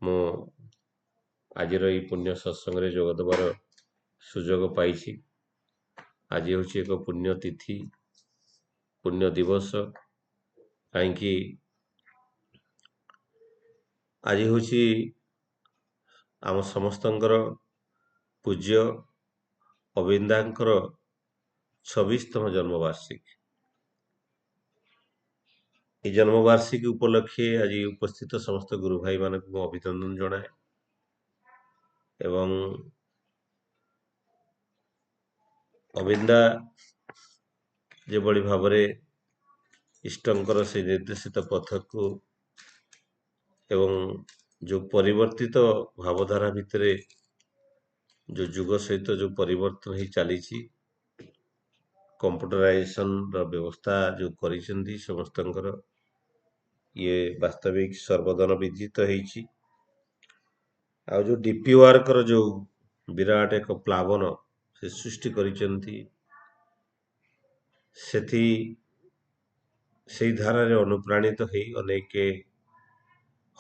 ମୁଁ ଆଜିର ଏହି ପୁଣ୍ୟ ସତ୍ସଙ୍ଗରେ ଯୋଗ ଦେବାର ସୁଯୋଗ ପାଇଛି। ଆଜି ହେଉଛି ଏକ ପୁଣ୍ୟ ତିଥି, ପୁଣ୍ୟ ଦିବସ। କାହିଁକି ଆଜି ହେଉଛି ଆମ ସମସ୍ତଙ୍କର ପୂଜ୍ୟ ଅବିନ୍ଦାଙ୍କର 26ତମ ଜନ୍ମବାର୍ଷିକୀ। এই ଜନ୍ମବାର୍ଷିକୀ ଉପଲକ୍ଷେ ଆଜି ଉପସ୍ଥିତ ସମସ୍ତ ଗୁରୁ ଭାଇମାନଙ୍କୁ ମୁଁ ଅଭିନନ୍ଦନ ଜଣାଏ ଏବଂ ଅବିନ୍ଦା ଯେଭଳି ଭାବରେ ଇଷ୍ଟଙ୍କର ସେହି ନିର୍ଦ୍ଦେଶିତ ପଥକୁ ଏବଂ ଯେଉଁ ପରିବର୍ତ୍ତିତ ଭାବଧାରା ଭିତରେ ଯେଉଁ ଯୁଗ ସହିତ ଯେଉଁ ପରିବର୍ତ୍ତନ ହେଇ ଚାଲିଛି, କମ୍ପ୍ୟୁଟରାଇଜେସନର ବ୍ୟବସ୍ଥା ଯେଉଁ କରିଛନ୍ତି ସମସ୍ତଙ୍କର, ଇଏ ବାସ୍ତବିକ ସର୍ବଦନ ବିଦିତ ହେଇଛି। ଆଉ ଯେଉଁ ଡିପି ୱାର୍କର ଯେଉଁ ବିରାଟ ଏକ ପ୍ଲାବନ ସେ ସୃଷ୍ଟି କରିଛନ୍ତି, ସେଇ ଧାରାରେ ଅନୁପ୍ରାଣିତ ହେଇ ଅନେକ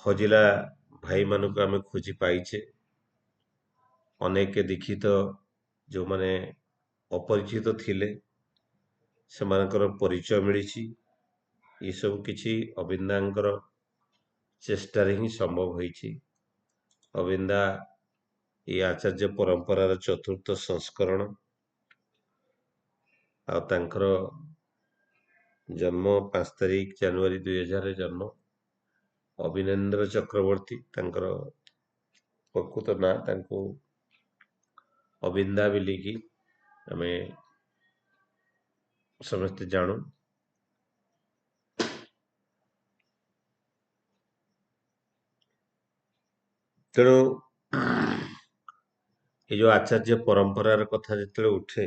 ହଜିଲା ଭାଇମାନଙ୍କୁ ଆମେ ଖୋଜି ପାଇଛେ। ଅନେକ ଦୀକ୍ଷିତ ଯେଉଁମାନେ ଅପରିଚିତ ଥିଲେ ସେମାନଙ୍କର ପରିଚୟ ମିଳିଛି। ଏସବୁ କିଛି ଅବିନ୍ଦାଙ୍କର ଚେଷ୍ଟାରେ ହିଁ ସମ୍ଭବ ହୋଇଛି। ଅବିନ୍ଦା এই ଆଚାର୍ଯ୍ୟ ପରମ୍ପରାର ଚତୁର୍ଥ ସଂସ୍କରଣ। ଆଉ ତାଙ୍କର ଜନ୍ମ 5 ତାରିଖ ଜାନୁଆରୀ 2000 ଜନ୍ମ। ଅବିନେନ୍ଦ୍ର ଚକ୍ରବର୍ତ୍ତୀ ତାଙ୍କର ପ୍ରକୃତ ନାଁ। ତାଙ୍କୁ ଅବିନ୍ଦା ବୋଲିକି ଆମେ ସମସ୍ତେ ଜାଣୁ। ତେଣୁ ଏ ଯେଉଁ ଆଚାର୍ଯ୍ୟ ପରମ୍ପରାର କଥା ଯେତେବେଳେ ଉଠେ,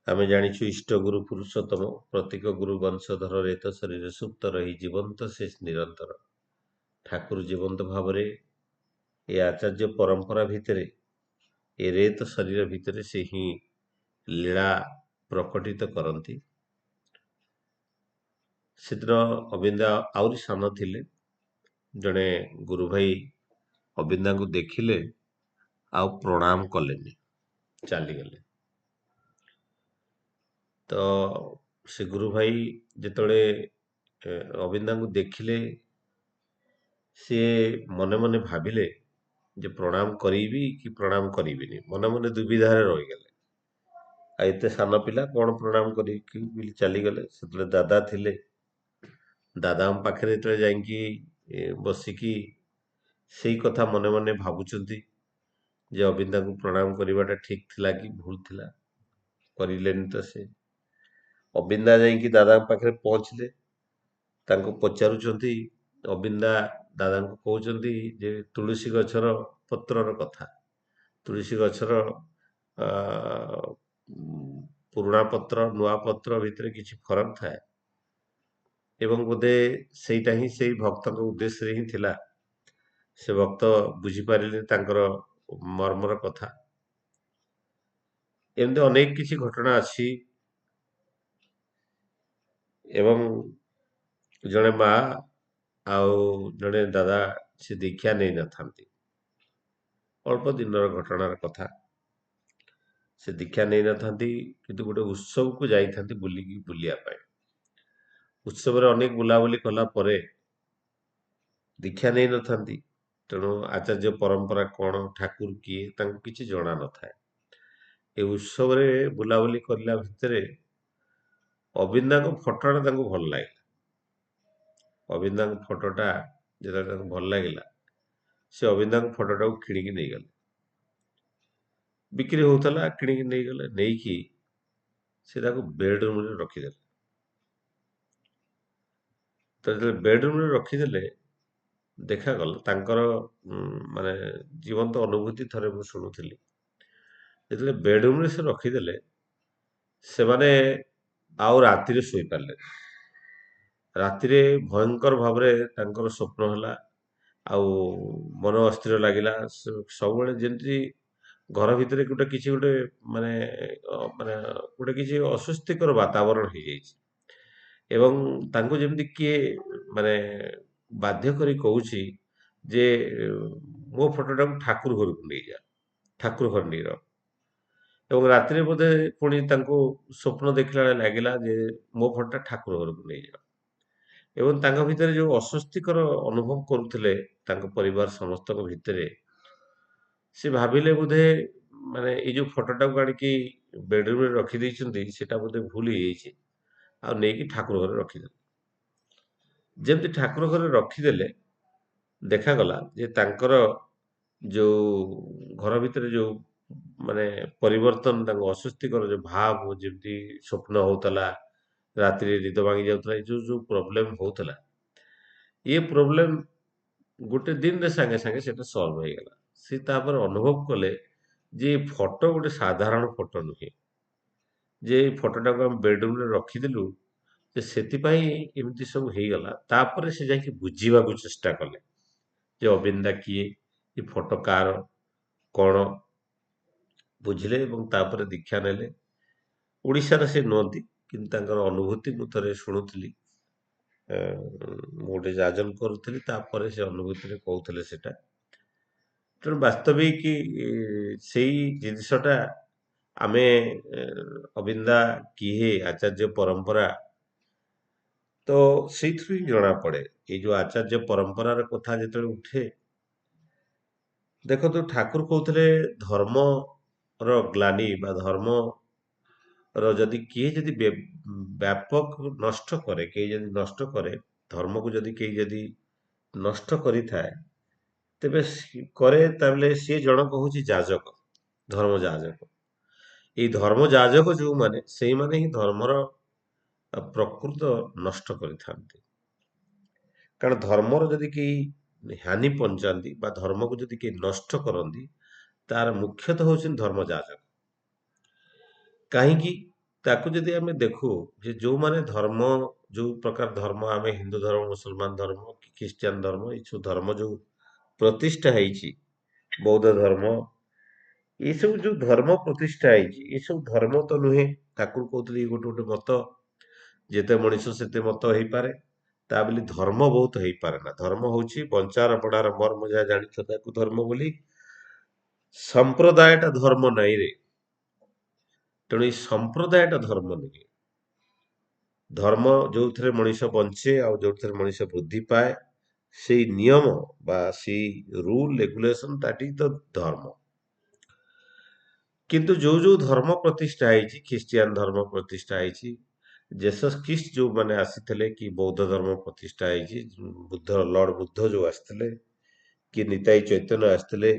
ଆମେ ଜାଣିଛୁ ଇଷ୍ଟଗୁରୁ ପୁରୁଷୋତ୍ତମ ପ୍ରତୀକ ଗୁରୁ ବଂଶଧର ରେତ ଶରୀର ସୁପ୍ତ ରହି ଜୀବନ୍ତ ସେ ନିରନ୍ତର। ଠାକୁର ଜୀବନ୍ତ ଭାବରେ ଏ ଆଚାର୍ଯ୍ୟ ପରମ୍ପରା ଭିତରେ, ଏ ରେତ ଶରୀର ଭିତରେ ସେ ହିଁ ଲୀଳା ପ୍ରକଟିତ କରନ୍ତି। ସେଦିନ ଅବିନ୍ଦା ଆହୁରି ସାନ ଥିଲେ। ଜଣେ ଗୁରୁ ଭାଇ ଅବିନ୍ଦାଙ୍କୁ ଦେଖିଲେ ଆଉ ପ୍ରଣାମ କଲେନି, ଚାଲିଗଲେ। ତ ସେ ଗୁରୁ ଭାଇ ଯେତେବେଳେ ଅବିନ୍ଦାଙ୍କୁ ଦେଖିଲେ, ସିଏ ମନେ ମନେ ଭାବିଲେ ଯେ ପ୍ରଣାମ କରିବି କି ପ୍ରଣାମ କରିବିନି। ମନେ ମନେ ଦୁବିଧାରେ ରହିଗଲେ। ଆଉ ଏତେ ସାନ ପିଲା କ'ଣ ପ୍ରଣାମ କରିକି ବୋଲି ଚାଲିଗଲେ। ସେତେବେଳେ ଦାଦା ଥିଲେ। ଦାଦାଙ୍କ ପାଖରେ ଯେତେବେଳେ ଯାଇକି ବସିକି ସେଇ କଥା ମନେ ମନେ ଭାବୁଛନ୍ତି ଯେ ଅବିନ୍ଦାଙ୍କୁ ପ୍ରଣାମ କରିବାଟା ଠିକ୍ ଥିଲା କି ଭୁଲ ଥିଲା। କରିଲେନି ତ ସେ। ଅବିନ୍ଦା ଯାଇକି ଦାଦାଙ୍କ ପାଖରେ ପହଞ୍ଚିଲେ। ତାଙ୍କୁ ପଚାରୁଛନ୍ତି, ଅବିନ୍ଦା ଦାଦାଙ୍କୁ କହୁଛନ୍ତି ଯେ ତୁଳସୀ ଗଛର ପତ୍ରର କଥା। ତୁଳସୀ ଗଛର ପୁରୁଣା ପତ୍ର ନୂଆ ପତ୍ର ଭିତରେ କିଛି ଫରକ ଥାଏ ଏବଂ ବୋଧେ ସେଇଟା ହିଁ ସେଇ ଭକ୍ତଙ୍କ ଉଦ୍ଦେଶ୍ୟରେ ହିଁ ଥିଲା। ସେ ଭକ୍ତ ବୁଝିପାରିଲେ ତାଙ୍କର ମର୍ମର କଥା। ଏମିତି ଅନେକ କିଛି ଘଟଣା ଅଛି। ଏବଂ ଜଣେ ମା ଆଉ ଜଣେ ଦାଦା ସେ ଦୀକ୍ଷା ନେଇନଥାନ୍ତି। ଅଳ୍ପ ଦିନର ଘଟଣାର କଥା। ସେ ଦୀକ୍ଷା ନେଇନଥାନ୍ତି, କିନ୍ତୁ ଗୋଟେ ଉତ୍ସବକୁ ଯାଇଥାନ୍ତି ବୁଲିବା ପାଇଁ। ଉତ୍ସବରେ ଅନେକ ବୁଲାବୁଲି କଲା ପରେ ଦୀକ୍ଷା ନେଇନଥାନ୍ତି। ତେଣୁ ଆଚାର୍ଯ୍ୟ ପରମ୍ପରା କ'ଣ, ଠାକୁର କିଏ, ତାଙ୍କୁ କିଛି ଜଣା ନଥାଏ। ଏ ଉତ୍ସବରେ ବୁଲାବୁଲି କରିଲା ଭିତରେ ଅବିନ୍ଦାଙ୍କ ଫଟୋଟା ତାଙ୍କୁ ଭଲ ଲାଗିଲା। ଅବିନ୍ଦାଙ୍କ ଫଟୋଟା ଯେତେବେଳେ ତାଙ୍କୁ ଭଲ ଲାଗିଲା, ସେ ଅବିନ୍ଦାଙ୍କ ଫଟୋଟାକୁ କିଣିକି ନେଇଗଲେ। ବିକ୍ରି ହେଉଥିଲା, କିଣିକି ନେଇଗଲେ। ନେଇକି ସେ ତାକୁ ବେଡରୁମ୍ରେ ରଖିଦେଲେ। ତ ଯେତେବେଳେ ବେଡରୁମ୍ରେ ରଖିଦେଲେ, ଦେଖାଗଲା ତାଙ୍କର ମାନେ ଜୀବନ୍ତ ଅନୁଭୂତି ଥରେ ମୁଁ ଶୁଣୁଥିଲି। ଯେତେବେଳେ ବେଡରୁମ୍ରେ ସେ ରଖିଦେଲେ, ସେମାନେ ଆଉ ରାତିରେ ଶୋଇପାରିଲେନି। ରାତିରେ ଭୟଙ୍କର ଭାବରେ ତାଙ୍କର ସ୍ୱପ୍ନ ହେଲା। ଆଉ ମନ ଅସ୍ଥିର ଲାଗିଲା। ସବୁବେଳେ ଯେମିତି ଘର ଭିତରେ ଗୋଟେ ମାନେ ମାନେ ଗୋଟେ କିଛି ଅସ୍ୱସ୍ତିକର ବାତାବରଣ ହେଇଯାଇଛି ଏବଂ ତାଙ୍କୁ ଯେମିତି କିଏ ମାନେ ବାଧ୍ୟ କରି କହୁଛି ଯେ ମୋ ଫଟୋଟାକୁ ଠାକୁର ଘରକୁ ନେଇଯା, ଠାକୁର ଘର ନେଇର। ଏବଂ ରାତିରେ ବୋଧେ ପୁଣି ତାଙ୍କୁ ସ୍ୱପ୍ନ ଦେଖିଲା ବେଳେ ଲାଗିଲା ଯେ ମୋ ଫଟୋଟା ଠାକୁର ଘରକୁ ନେଇଯାଅ। ଏବଂ ତାଙ୍କ ଭିତରେ ଯୋଉ ଅସ୍ୱସ୍ତିକର ଅନୁଭବ କରୁଥିଲେ ତାଙ୍କ ପରିବାର ସମସ୍ତଙ୍କ ଭିତରେ, ସେ ଭାବିଲେ ବୋଧେ ମାନେ ଏଇ ଯୋଉ ଫଟୋଟାକୁ ଆଣିକି ବେଡରୁମରେ ରଖିଦେଇଛନ୍ତି ସେଟା ବୋଧେ ଭୁଲ ହେଇଯାଇଛି, ଆଉ ନେଇକି ଠାକୁର ଘରେ ରଖିଦେଲେ। ଯେମିତି ଠାକୁର ଘରେ ରଖିଦେଲେ, ଦେଖାଗଲା ଯେ ତାଙ୍କର ଯୋଉ ଘର ଭିତରେ ଯୋଉ ମାନେ ପରିବର୍ତ୍ତନ, ତାଙ୍କ ଅସ୍ୱସ୍ତିକର ଯୋଉ ଭାବ, ଯେମିତି ସ୍ୱପ୍ନ ହଉଥିଲା, ରାତିରେ ନିଦ ଭାଙ୍ଗି ଯାଉଥିଲା, ଏ ଯୋଉ ଯୋଉ ପ୍ରୋବ୍ଲେମ ହଉଥିଲା, ଏ ପ୍ରୋବ୍ଲେମ ଗୋଟେ ଦିନରେ ସାଙ୍ଗେ ସାଙ୍ଗେ ସେଟା ସଲ୍ଭ ହେଇଗଲା। ସେ ତାପରେ ଅନୁଭବ କଲେ ଯେ ଏ ଫଟୋ ଗୋଟେ ସାଧାରଣ ଫଟୋ ନୁହେଁ, ଯେ ଏଇ ଫଟୋଟାକୁ ଆମେ ବେଡରୁମରେ ରଖିଦେଲୁ, ଯେ ସେଥିପାଇଁ ଏମିତି ସବୁ ହେଇଗଲା। ତାପରେ ସେ ଯାଇକି ବୁଝିବାକୁ ଚେଷ୍ଟା କଲେ ଯେ ଅବିନ୍ଦା କିଏ, ଏ ଫଟୋ କାହାର, କଣ, ବୁଝିଲେ ଏବଂ ତାପରେ ଦୀକ୍ଷା ନେଲେ। ଓଡ଼ିଶାର ସେ ନୁହନ୍ତି, କିନ୍ତୁ ତାଙ୍କର ଅନୁଭୂତି ମୁଁ ଥରେ ଶୁଣୁଥିଲି। ମୁଁ ଗୋଟେ ଯାଜନ କରୁଥିଲି, ତାପରେ ସେ ଅନୁଭୂତିରେ କହୁଥିଲେ ସେଟା। ତେଣୁ ବାସ୍ତବିକ ସେଇ ଜିନିଷଟା ଆମେ ଅବିନ୍ଦା କିଏ, ଆଚାର୍ଯ୍ୟ ପରମ୍ପରା, ତ ସେଇଥିରୁ ହିଁ ଜଣା ପଡେ। ଏଇ ଯୋଉ ଆଚାର୍ଯ୍ୟ ପରମ୍ପରାର କଥା ଯେତେବେଳେ ଉଠେ, ଦେଖନ୍ତୁ ଠାକୁର କହୁଥିଲେ ଧର୍ମର ଗ୍ଲାନି ବା ଧର୍ମର ଯଦି କିଏ ଯଦି ବ୍ୟାପକ ନଷ୍ଟ କରେ, କେହି ଯଦି ନଷ୍ଟ କରେ, ଧର୍ମକୁ ଯଦି କେହି ଯଦି ନଷ୍ଟ କରିଥାଏ, ତେବେ କରେ, ତାହେଲେ ସିଏ ଜଣକ ହଉଛି ଯାଜକ, ଧର୍ମ ଯାଜକ। ଏଇ ଧର୍ମ ଯାଜକ ଯୋଉମାନେ, ସେଇମାନେ ହିଁ ଧର୍ମର ପ୍ରକୃତ ନଷ୍ଟ କରିଥାନ୍ତି। କାରଣ ଧର୍ମର ଯଦି କେହି ହାନି ପହଞ୍ଚାନ୍ତି ବା ଧର୍ମକୁ ଯଦି କେହି ନଷ୍ଟ କରନ୍ତି, ତାର ମୁଖ୍ୟତଃ ହଉଛନ୍ତି ଧର୍ମ ଯାଜକ। କାହିଁକି? ତାକୁ ଯଦି ଆମେ ଦେଖୁ ଯେ ଯୋଉମାନେ ଧର୍ମ, ଯୋଉ ପ୍ରକାର ଧର୍ମ, ଆମେ ହିନ୍ଦୁ ଧର୍ମ, ମୁସଲମାନ ଧର୍ମ କି ଖ୍ରୀଷ୍ଟିଆନ ଧର୍ମ, ଏଇ ସବୁ ଧର୍ମ ଯୋଉ ପ୍ରତିଷ୍ଠା ହେଇଛି, ବୌଦ୍ଧ ଧର୍ମ, ଏସବୁ ଯୋଉ ଧର୍ମ ପ୍ରତିଷ୍ଠା ହେଇଛି, ଏସବୁ ଧର୍ମ ତ ନୁହେଁ। ଠାକୁର କହୁଥିଲେ ଏଇ ଗୋଟେ ଗୋଟେ ମତ, ଯେତେ ମଣିଷ ସେତେ ମତ ହେଇପାରେ, ତା ବୋଲି ଧର୍ମ ବହୁତ ହେଇପାରେ ନା। ଧର୍ମ ହଉଛି ବଞ୍ଚାର ପଡାର ମର୍ମ, ଯାହା ଜାଣିଛ ତାକୁ ଧର୍ମ ବୋଲି। ସମ୍ପ୍ରଦାୟଟା ଧର୍ମ ନାହିଁ ରେ। ତେଣୁ ଏଇ ସମ୍ପ୍ରଦାୟଟା ଧର୍ମ ନୁହେଁ। ଧର୍ମ ଯୋଉଥିରେ ମଣିଷ ବଞ୍ଚେ ଆଉ ଯୋଉଥିରେ ମଣିଷ ବୃଦ୍ଧି ପାଏ, ସେଇ ନିୟମ ବା ସେଇ ରୁଲ ରେଗୁଲେସନ, ତାଟି ତ ଧର୍ମ। କିନ୍ତୁ ଯୋଉ ଯୋଉ ଧର୍ମ ପ୍ରତିଷ୍ଠା ହେଇଛି, ଖ୍ରୀଷ୍ଟିଆନ ଧର୍ମ ପ୍ରତିଷ୍ଠା ହେଇଛି, ଜେସସ୍ ଖ୍ରୀଷ୍ଟ ଯୋଉମାନେ ଆସିଥିଲେ, କି ବୌଦ୍ଧ ଧର୍ମ ପ୍ରତିଷ୍ଠା ହେଇଛି, ବୁଦ୍ଧ, ଲର୍ଡ ବୁଦ୍ଧ ଯୋଉ ଆସିଥିଲେ, କି ନିତାଇ ଚୈତନ୍ୟ ଆସିଥିଲେ,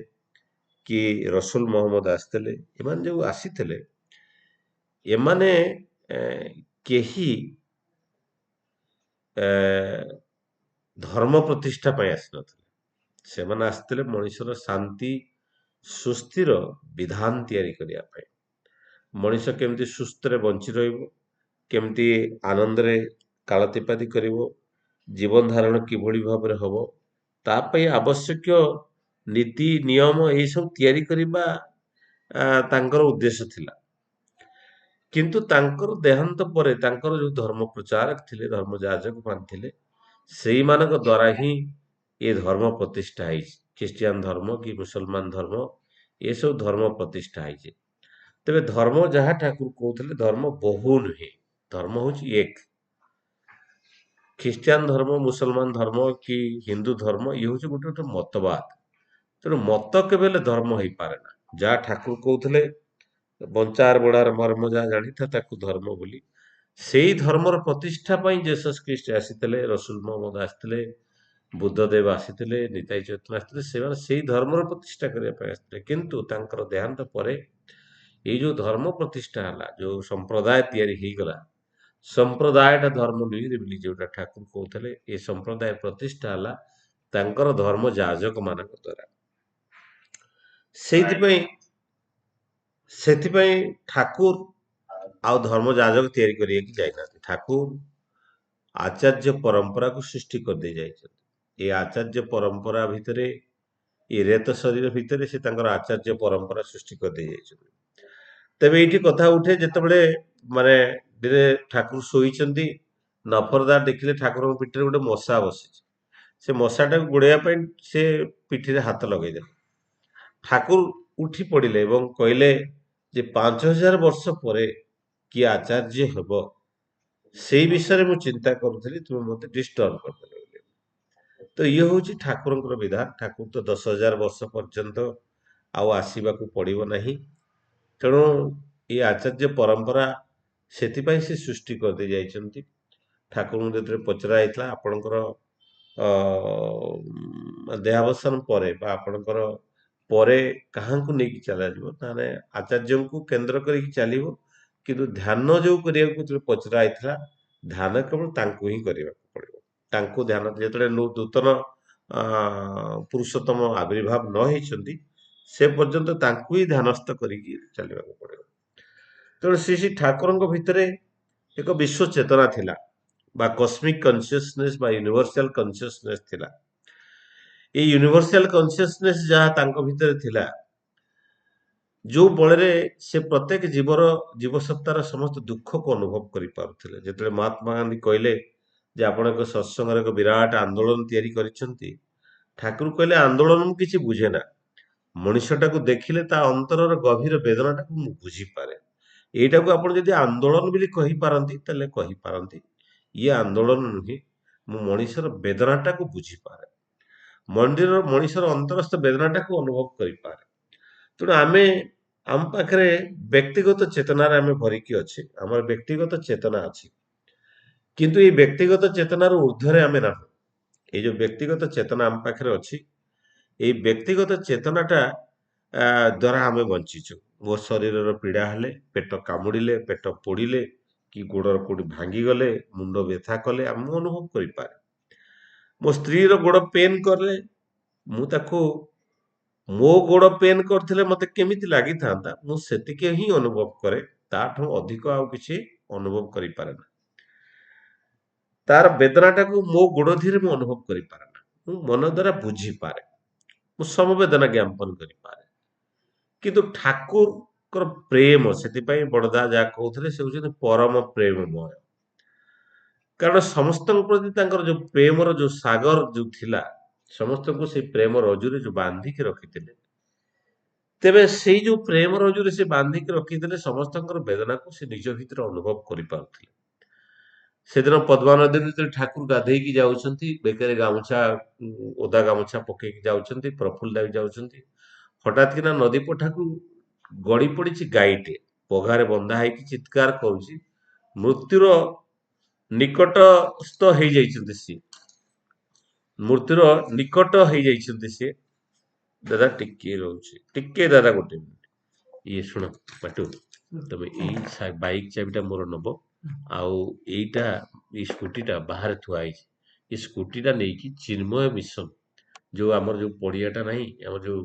କି ରସୁଲ ମହମ୍ମଦ ଆସିଥିଲେ, ଏମାନେ ଯୋଉ ଆସିଥିଲେ, ଏମାନେ ଏ, କେହି ଏ, ଧର୍ମ ପ୍ରତିଷ୍ଠା ପାଇଁ ଆସିନଥିଲେ। ସେମାନେ ଆସିଥିଲେ ମଣିଷର ଶାନ୍ତି ସୁସ୍ଥିର ବିଧାନ ତିଆରି କରିବା ପାଇଁ। ମଣିଷ କେମିତି ସୁସ୍ଥରେ ବଞ୍ଚି ରହିବ, କେମିତି ଆନନ୍ଦରେ କାଳତିପାତି କରିବ, ଜୀବନ ଧାରଣ କିଭଳି ଭାବରେ ହବ, ତା ପାଇଁ ଆବଶ୍ୟକୀୟ ନୀତି ନିୟମ ଏଇସବୁ ତିଆରି କରିବା ତାଙ୍କର ଉଦ୍ଦେଶ୍ୟ ଥିଲା। କିନ୍ତୁ ତାଙ୍କର ଦେହାନ୍ତ ପରେ ତାଙ୍କର ଯୋଉ ଧର୍ମ ପ୍ରଚାରକ ଥିଲେ, ଧର୍ମ ଯାଜକ ମାନେ ଥିଲେ, ସେଇମାନଙ୍କ ଦ୍ଵାରା ହିଁ ଏ ଧର୍ମ ପ୍ରତିଷ୍ଠା ହେଇଛି। ଖ୍ରୀଷ୍ଟିଆନ ଧର୍ମ କି ମୁସଲମାନ ଧର୍ମ, ଏସବୁ ଧର୍ମ ପ୍ରତିଷ୍ଠା ହେଇଛି। ତେବେ ଧର୍ମ ଯାହା ଠାକୁର କହୁଥିଲେ, ଧର୍ମ ବହୁ ନୁହେଁ, ଧର୍ମ ହଉଛି ଏକ। ଖ୍ରୀଷ୍ଟିଆନ ଧର୍ମ, ମୁସଲମାନ ଧର୍ମ କି ହିନ୍ଦୁ ଧର୍ମ, ଇଏ ହଉଛି ଗୋଟେ ଗୋଟେ ମତବାଦ। ତେଣୁ ମତ କେବେ ହେଲେ ଧର୍ମ ହେଇପାରେ ନା। ଯାହା ଠାକୁର କହୁଥିଲେ, ବଞ୍ଚାର ବଢାର ମର୍ମ ଯାହା ଜାଣିଥା ତାକୁ ଧର୍ମ ବୋଲି, ସେଇ ଧର୍ମର ପ୍ରତିଷ୍ଠା ପାଇଁ ଜେସସ୍ ଖ୍ରୀଷ୍ଟ ଆସିଥିଲେ, ରସୁଲ ମହମ୍ମଦ ଆସିଥିଲେ, ବୁଦ୍ଧଦେବ ଆସିଥିଲେ, ନିତାଇ ଚୈତନ୍ୟ ଆସିଥିଲେ। ସେମାନେ ସେଇ ଧର୍ମର ପ୍ରତିଷ୍ଠା କରିବା ପାଇଁ ଆସିଥିଲେ। କିନ୍ତୁ ତାଙ୍କର ଦେହାନ୍ତ ପରେ ଏଇ ଯୋଉ ଧର୍ମ ପ୍ରତିଷ୍ଠା ହେଲା, ଯୋଉ ସମ୍ପ୍ରଦାୟ ତିଆରି ହେଇଗଲା, ସମ୍ପ୍ରଦାୟଟା ଧର୍ମ ନୁହେଁ ବୋଲି ଯୋଉଟା ଠାକୁର କହୁଥିଲେ, ଏ ସମ୍ପ୍ରଦାୟ ପ୍ରତିଷ୍ଠା ହେଲା ତାଙ୍କର ଧର୍ମ ଯାଜକ ମାନଙ୍କ ଦ୍ଵାରା। ସେଇଥିପାଇଁ ସେଥିପାଇଁ ଠାକୁର ଆଉ ଧର୍ମ ଯାଜକ ତିଆରି କରିବାକୁ ଯାଇନାହାନ୍ତି। ଠାକୁର ଆଚାର୍ଯ୍ୟ ପରମ୍ପରାକୁ ସୃଷ୍ଟି କରିଦେଇ ଯାଇଛନ୍ତି। ଏ ଆଚାର୍ଯ୍ୟ ପରମ୍ପରା ଭିତରେ, ଏ ରେତ ଶରୀର ଭିତରେ ସେ ତାଙ୍କର ଆଚାର୍ଯ୍ୟ ପରମ୍ପରା ସୃଷ୍ଟି କରିଦେଇ ଯାଇଛନ୍ତି। ତେବେ ଏଇଠି କଥା ଉଠେ, ଯେତେବେଳେ ମାନେ ଦିନେ ଠାକୁର ଶୋଇଛନ୍ତି, ନଫରଦାର ଦେଖିଲେ ଠାକୁରଙ୍କ ପିଠରେ ଗୋଟେ ମଶା ବସିଛି। ସେ ମଶାଟାକୁ ଗୋଡ଼େଇବା ପାଇଁ ସେ ପିଠିରେ ହାତ ଲଗେଇଦେଲେ। ଠାକୁର ଉଠି ପଡ଼ିଲେ ଏବଂ କହିଲେ ଯେ 5000 ବର୍ଷ ପରେ କିଏ ଆଚାର୍ଯ୍ୟ ହେବ ସେଇ ବିଷୟରେ ମୁଁ ଚିନ୍ତା କରୁଥିଲି, ତୁମେ ମୋତେ ଡିଷ୍ଟର୍ବ କରିଦେଲ ବୋଲି। ତ ଇଏ ହଉଛି ଠାକୁରଙ୍କର ବିଧାନ। ଠାକୁର ତ 10,000 ବର୍ଷ ପର୍ଯ୍ୟନ୍ତ ଆଉ ଆସିବାକୁ ପଡ଼ିବ ନାହିଁ। ତେଣୁ ଏ ଆଚାର୍ଯ୍ୟ ପରମ୍ପରା ସେଥିପାଇଁ ସେ ସୃଷ୍ଟି କରିଦେଇ ଯାଇଛନ୍ତି। ଠାକୁରଙ୍କୁ ଯେତେବେଳେ ପଚରା ହେଇଥିଲା ଆପଣଙ୍କର ଦେହାବସାନ ପରେ ବା ଆପଣଙ୍କର ପରେ କାହାଙ୍କୁ ନେଇକି ଚାଲାଯିବ, ତାହେଲେ ଆଚାର୍ଯ୍ୟଙ୍କୁ କେନ୍ଦ୍ର କରିକି ଚାଲିବ। କିନ୍ତୁ ଧ୍ୟାନ ଯୋଉ କରିବାକୁ ଯେତେବେଳେ ପଚରା ହେଇଥିଲା, ଧ୍ୟାନ କେବଳ ତାଙ୍କୁ ହିଁ କରିବାକୁ ପଡ଼ିବ। ତାଙ୍କୁ ଧ୍ୟାନ ଯେତେବେଳେ ନୂତନ ପୁରୁଷୋତ୍ତମ ଆବିର୍ଭାବ ନ ହେଇଛନ୍ତି ସେ ପର୍ଯ୍ୟନ୍ତ ତାଙ୍କୁ ହିଁ ଧ୍ୟାନସ୍ଥ କରିକି ଚାଲିବାକୁ ପଡ଼ିବ। ତେଣୁ ଶ୍ରୀ ଠାକୁରଙ୍କ ଭିତରେ ଏକ ବିଶ୍ୱ ଚେତନା ଥିଲା ବା କସ୍ମିକ୍ କନସିୟସନେସ୍ ବା ୟୁନିଭର୍ସାଲ କନସିୟସନେସ୍ ଥିଲା। ଏଇ ୟୁନିଭର୍ସାଲ କନସିୟସନେସ୍ ଯାହା ତାଙ୍କ ଭିତରେ ଥିଲା, ଯୋଉ ବଳରେ ସେ ପ୍ରତ୍ୟେକ ଜୀବସତ୍ତାର ସମସ୍ତ ଦୁଃଖକୁ ଅନୁଭବ କରିପାରୁଥିଲେ। ଯେତେବେଳେ ମହାତ୍ମା ଗାନ୍ଧୀ କହିଲେ ଯେ ଆପଣ ଏକ ସତ୍ସଙ୍ଗରେ ଏକ ବିରାଟ ଆନ୍ଦୋଳନ ତିଆରି କରିଛନ୍ତି, ଠାକୁର କହିଲେ ଆନ୍ଦୋଳନ ମୁଁ କିଛି ବୁଝେ ନା, ମଣିଷଟାକୁ ଦେଖିଲେ ତା ଅନ୍ତରର ଗଭୀର ବେଦନାଟାକୁ ମୁଁ ବୁଝିପାରେ। ଏଇଟାକୁ ଆପଣ ଯଦି ଆନ୍ଦୋଳନ ବୋଲି କହିପାରନ୍ତି ତାହେଲେ କହିପାରନ୍ତି, ଇଏ ଆନ୍ଦୋଳନ ନୁହେଁ, ମୁଁ ମଣିଷର ବେଦନାଟାକୁ ବୁଝିପାରେ, ମଣିଷର ଅନ୍ତରସ୍ଥ ବେଦନାଟାକୁ ଅନୁଭବ କରିପାରେ। ତେଣୁ ଆମ ପାଖରେ ବ୍ୟକ୍ତିଗତ ଚେତନାରେ ଆମେ ଭରିକି ଅଛେ, ଆମର ବ୍ୟକ୍ତିଗତ ଚେତନା ଅଛି, କିନ୍ତୁ ଏଇ ବ୍ୟକ୍ତିଗତ ଚେତନାର ଊର୍ଦ୍ଧ୍ୱରେ ଆମେ ନାହୁଁ। ଏଇ ଯୋଉ ବ୍ୟକ୍ତିଗତ ଚେତନା ଆମ ପାଖରେ ଅଛି, ଏଇ ବ୍ୟକ୍ତିଗତ ଚେତନାଟା ଦ୍ୱାରା ଆମେ ବଞ୍ଚିଛୁ। ମୋ ଶରୀରର ପୀଡ଼ା ହେଲେ, ପେଟ କାମୁଡ଼ିଲେ, ପେଟ ପୋଡ଼ିଲେ, କି ଗୋଡ଼ର କୋଉଠି ଭାଙ୍ଗିଗଲେ, ମୁଣ୍ଡ ବ୍ୟଥା କଲେ ଆମେ ଅନୁଭବ କରିପାରେ। ମୋ ସ୍ତ୍ରୀର ଗୋଡ଼ ପେନ୍ କଲେ ମୁଁ ତାକୁ, ମୋ ଗୋଡ଼ ପେନ୍ କରିଥିଲେ ମତେ କେମିତି ଲାଗିଥାନ୍ତା ମୁଁ ସେତିକି ହିଁ ଅନୁଭବ କରେ, ତାଠୁ ଅଧିକ ଆଉ କିଛି ଅନୁଭବ କରିପାରେ ନା। ତାର ବେଦନାଟାକୁ ମୋ ଗୋଡ଼ ଧୀରେ ମୁଁ ଅନୁଭବ କରିପାରେ ନା, ମୁଁ ମନ ଦ୍ୱାରା ବୁଝିପାରେ, ମୁଁ ସମବେଦନା ଜ୍ଞାପନ କରିପାରେ। କିନ୍ତୁ ଠାକୁରଙ୍କର ପ୍ରେମ, ସେଥିପାଇଁ ବଡ଼ଦା ଯାହା କହୁଥିଲେ ସେ ହଉଛନ୍ତି ପରମ ପ୍ରେମମୟ। କାରଣ ସମସ୍ତଙ୍କ ପ୍ରତି ତାଙ୍କର ଯୋଉ ପ୍ରେମର ଯୋଉ ସାଗର ଯୋଉ ଥିଲା, ସମସ୍ତଙ୍କୁ ସେଇ ପ୍ରେମ ରଜୁରେ ଯୋଉ ବାନ୍ଧିକି ରଖିଥିଲେ, ତେବେ ସେଇ ଯୋଉ ପ୍ରେମ ରଜୁରେ ସେ ବାନ୍ଧିକି ରଖିଥିଲେ ସମସ୍ତଙ୍କର ବେଦନାକୁ ସେ ନିଜ ଭିତରେ ଅନୁଭବ କରିପାରୁଥିଲେ। ସେଦିନ ପଦ୍ମା ନଦୀରେ ଯେତେବେଳେ ଠାକୁର ଗାଧେଇକି ଯାଉଛନ୍ତି, ବେକରେ ଗାମୁଛା, ଓଦା ଗାମୁଛା ପକେଇକି ଯାଉଛନ୍ତି, ପ୍ରଫୁଲ୍ଲ ବି ଯାଉଛନ୍ତି, ହଠାତ୍ କିନା ନଦୀ ପଠାକୁ ଗଡ଼ି ପଡ଼ିଛି ଗାଈଟେ, ପଘାରେ ବନ୍ଧା ହେଇକି ଚିତ୍କାର କରୁଛି। ମୃତ୍ୟୁର ନିକଟସ୍ଥ ହେଇଯାଇଛନ୍ତି ସିଏ, ମୃତ୍ୟୁର ନିକଟ ହେଇଯାଇଛନ୍ତି ସିଏ। ଦାଦା ଟିକେ ରହୁଛି, ଟିକେ ଦାଦା ଗୋଟେ ମିନିଟ୍। ଇଏ ଶୁଣ ପାଟୁ, ତମେ ଏଇ ବାଇକ୍ ଚାବିଟା ମୋର ନବ, ଆଉ ଏଇଟା ଏଇ ସ୍କୁଟିଟା ବାହାରେ ଥୁଆ ହେଇଛି, ଏ ସ୍କୁଟିଟା ନେଇକି ଚିନ୍ମୟ ମିଶନ ଯୋଉ ଆମର ଯୋଉ ପଡ଼ିଆଟା ନାହିଁ, ଆମର ଯୋଉ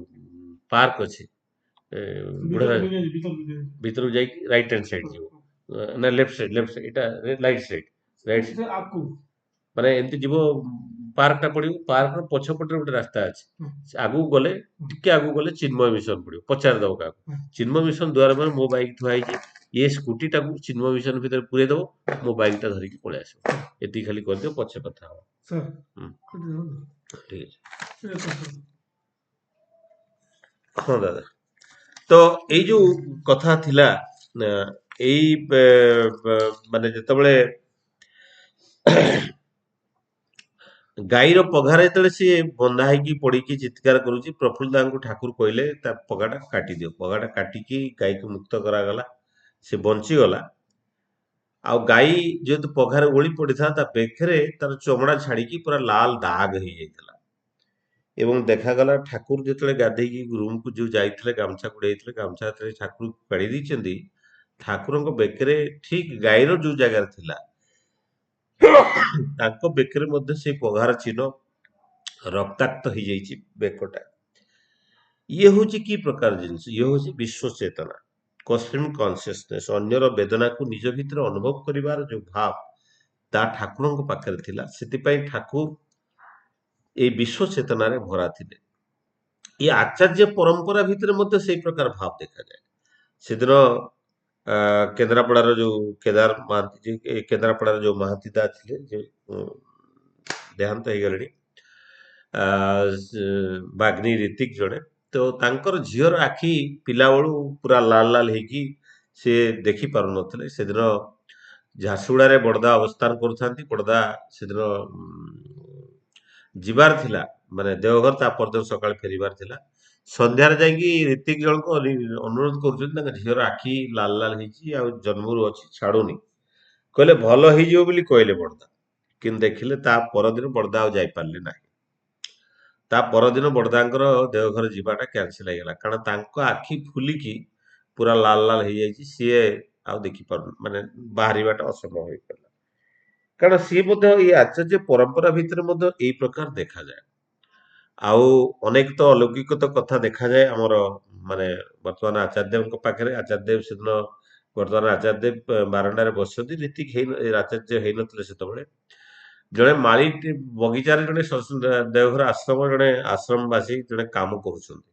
ପାର୍କ ଅଛି, ବୁଢ଼ା ଭିତରକୁ ଯାଇକି ରାଇଟ୍ ହ୍ୟାଣ୍ଡ ସାଇଡ୍ ଯିବ, ନା ଲେଫ୍ଟ ସାଇଡ୍, ଏଇଟା ରାଇଟ୍ ସାଇଡ୍, ମାନେ ଏମିତି ଯିବ, ପାର୍କଟା ପଡ଼ିବ, ପାର୍କର ପଛପଟରେ ଗୋଟେ ରାସ୍ତା ଅଛି, ଆଗକୁ ଗଲେ ଟିକେ ଆଗକୁ ଗଲେ ଚିନ୍ମୟ ମିଶନ ପଡ଼ିବ, ପଚାରିଦବ କାହାକୁ, ଚିନ୍ମୟ ମିଶନ ଦୁଆର ମୁହଁରେ ମୋ ବାଇକ୍ ଥୁଆ ହେଇଛି, ଏ ସ୍କୁଟିଟାକୁ ଚିନ୍ମୟ ମିଶନ ଭିତରେ ପୁରେଇ ଦବ, ମୋ ବାଇକ୍ଟା ଧରିକି ପଳେଇ ଆସିବ। ଏତିକି ଖାଲି କରିଦିଅ, ପଛେ କଥା ହବ। ଠିକ ଅଛି, ହଁ ଦାଦା। ତ ଏଇ ଯୋଉ କଥା ଥିଲା, ଏଇ ମାନେ ଯେତେବେଳେ ଗାଈର ପଘାରେ ଯେତେବେଳେ ସିଏ ବନ୍ଧା ହେଇକି ପଡିକି ଚିତ୍କାର କରୁଛି, ପ୍ରଫୁଲ୍ଲ ଦାଙ୍କୁ ଠାକୁର କହିଲେ ତା ପଘାଟା କାଟିଦିଅ। ପଘାଟା କାଟିକି ଗାଈକୁ ମୁକ୍ତ କରାଗଲା, ସେ ବଞ୍ଚିଗଲା। ଆଉ ଗାଈ ଯେହେତୁ ପଘାରେ ଓଳି ପଡିଥିଲା, ତା ବେକରେ ତାର ଚମଡା ଛାଡିକି ପୁରା ଲାଲ ଦାଗ ହେଇଯାଇଥିଲା। ଏବଂ ଦେଖାଗଲା ଠାକୁର ଯେତେବେଳେ ଗାଧେଇକି ରୁମକୁ ଯୋଉ ଯାଇଥିଲେ, ଗାମୁଛା ଘୋଡେଇଥିଲେ, ଗାମୁଛା ଯେତେବେଳେ ଠାକୁର କାଢି ଦେଇଛନ୍ତି, ଠାକୁରଙ୍କ ବେକରେ ଠିକ ଗାଈର ଯୋଉ ଜାଗାରେ ଥିଲା, ତାଙ୍କ ବେକରେ ମଧ୍ୟ ସେଇ ପଘାର ଚିହ୍ନ, ରକ୍ତାକ୍ତ ହେଇଯାଇଛି ବେକଟା। ଇଏ ହଉଛି କି ପ୍ରକାର ଜିନିଷ? ଇଏ ହଉଛି ବିଶ୍ୱ ଚେତନା, କସ୍ମିକ୍ କନସିୟସନେସ୍, ଅନ୍ୟର ବେଦନାକୁ ନିଜ ଭିତରେ ଅନୁଭବ କରିବାର ଯୋଉ ଭାବ, ତା ଠାକୁରଙ୍କ ପାଖରେ ଥିଲା। ସେଥିପାଇଁ ଠାକୁର ଏଇ ବିଶ୍ୱ ଚେତନାରେ ଭରା ଥିଲେ। ଏ ଆଚାର୍ଯ୍ୟ ପରମ୍ପରା ଭିତରେ ମଧ୍ୟ ସେଇ ପ୍ରକାର ଭାବ ଦେଖାଯାଏ। ସେଦିନ କେନ୍ଦ୍ରାପଡ଼ାର ଯୋଉ କେଦାର ମହାନ୍ତି, କେନ୍ଦ୍ରାପଡ଼ାର ଯୋଉ ମହାନ୍ତି ଦା ଥିଲେ, ଯେ ଦେହାନ୍ତ ହେଇଗଲେଣି, ବାଗ୍ନି ରିତିକ ଜଣେ। ତ ତାଙ୍କର ଝିଅର ଆଖି ପିଲାବେଳୁ ପୁରା ଲାଲ ଲାଲ ହେଇକି ସିଏ ଦେଖି ପାରୁନଥିଲେ। ସେଦିନ ଝାରସୁଗୁଡ଼ାରେ ବଡ଼ଦା ଅବସ୍ଥାନ କରୁଥାନ୍ତି। ବଡ଼ଦା ସେଦିନ ଯିବାର ଥିଲା, ମାନେ ଦେଓଘର, ତା ପରଦିନ ସକାଳେ ଫେରିବାର ଥିଲା। ସନ୍ଧ୍ୟାରେ ଯାଇକି ରିତିକ ଜଣଙ୍କୁ ଅନୁରୋଧ କରୁଛନ୍ତି, ତାଙ୍କ ଝିଅର ଆଖି ଲାଲ ଲାଲ ହେଇଛି ଆଉ ଜନ୍ମରୁ ଅଛି, ଛାଡୁନି। କହିଲେ ଭଲ ହେଇଯିବ ବୋଲି କହିଲେ ବଡ଼ଦା, କିନ୍ତୁ ଦେଖିଲେ ତା ପରଦିନ ବଡ଼ଦା ଆଉ ଯାଇପାରିଲେ ନାହିଁ। ତା ପରଦିନ ବଡ଼ଦାଙ୍କର ଦେଓଘର ଯିବାଟା କ୍ୟାନସେଲ ହେଇଗଲା, କାରଣ ତାଙ୍କ ଆଖି ଫୁଲିକି ପୁରା ଲାଲ ଲାଲ ହେଇଯାଇଛି। ସିଏ ଆଉ ଦେଖିପାରୁ, ମାନେ ବାହାରିବାଟା ଅସମ୍ଭବ ହେଇପାରିଲା। କାରଣ ସିଏ ମଧ୍ୟ ଏଇ ଆଚାର୍ଯ୍ୟ ପରମ୍ପରା ଭିତରେ ମଧ୍ୟ ଏଇ ପ୍ରକାର ଦେଖାଯାଏ। ଆଉ ଅନେକ ତ ଅଲୌକିକ ତ କଥା ଦେଖାଯାଏ ଆମର, ମାନେ ବର୍ତ୍ତମାନ ଆଚାର୍ଯ୍ୟଙ୍କ ପାଖରେ। ଆଚାର୍ଯ୍ୟ ସେଦିନ, ବର୍ତ୍ତମାନ ଆଚାର୍ଯ୍ୟ ବାରଣ୍ଡାରେ ବସିଛନ୍ତି, ରୀତିକ ଆଚାର୍ଯ୍ୟ ହେଇନଥିଲେ ସେତେବେଳେ। ଜଣେ ମାଳି ବଗିଚାରେ ଜଣେ ଦେଓଘର ଆଶ୍ରମ, ଜଣେ ଆଶ୍ରମବାସୀ ଜଣେ କାମ କରୁଛନ୍ତି।